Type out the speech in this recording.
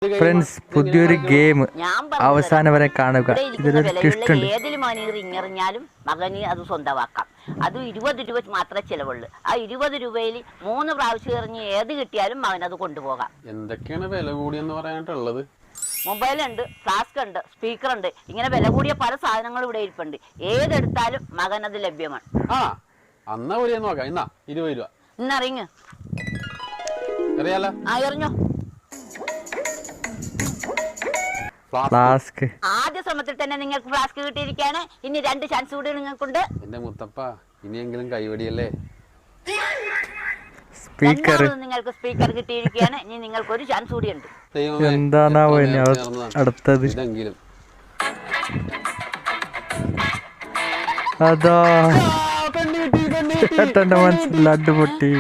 Friends, പുതിയൊരു game അവസാനം വരെ കാണുക. ഇതിലൊരു ട്വിസ്റ്റ് ഉണ്ട്. ഏതിൽ മണിയർ ഇങ്ങെറിഞ്ഞാലും മകന് അത് സ്വന്തമാക്കാം. അത് 20 രൂപ മാത്രമേ ചിലവുള്ളൂ. ആ 20 രൂപയിൽ 3 പ്രാവശ്യം എറിഞ്ഞ് ഏത് കിട്ടിയാലും മകൻ അത് കൊണ്ടുപോകാം. എന്തൊക്കെയാണ് വില കൂടിയെന്ന് പറയാനായിട്ടുള്ളത്? മൊബൈലുണ്ട്, ഫ്ലാസ്ക് ഉണ്ട്, സ്പീക്കർ ഉണ്ട്. ഇങ്ങനെ വില കൂടിയ പല സാധനങ്ങളും ഇവിടെ ഇരിപ്പുണ്ട്. ഏതെടുത്താലും മകൻ അത് ലഭ്യമാണ്. ആ അന്നാ ഒരു നോക്കാം. ഇന്നാ 20 രൂപ. ഇന്നറിഞ്ഞ് അറിയാലോ. എറിഞ്ഞോ. ഫ്ലാസ്ക് ആദ്യ ശ്രമത്തിൽ തന്നെ നിങ്ങൾക്ക് ഫ്ലാസ്ക് കിട്ടിയിരിക്കുകയാണ്. ഇനി 2 ചാൻസ് കൂടി നിങ്ങൾക്കുണ്ട്. എന്റെ മുത്തപ്പ, ഇനിയെങ്കിലും കൈവടിയല്ലേ. സ്പീക്കർ നിങ്ങൾക്ക് സ്പീക്കർ കിട്ടിയിരിക്കുകയാണ്. ഇനി നിങ്ങൾക്ക് ഒരു ചാൻസ് കൂടി ഉണ്ട്. എന്താണാവോ അടുത്തത്? അതാ ചേട്ടന്റെ മനസ്സിൽ ലഡ്ഡു പൊട്ടി.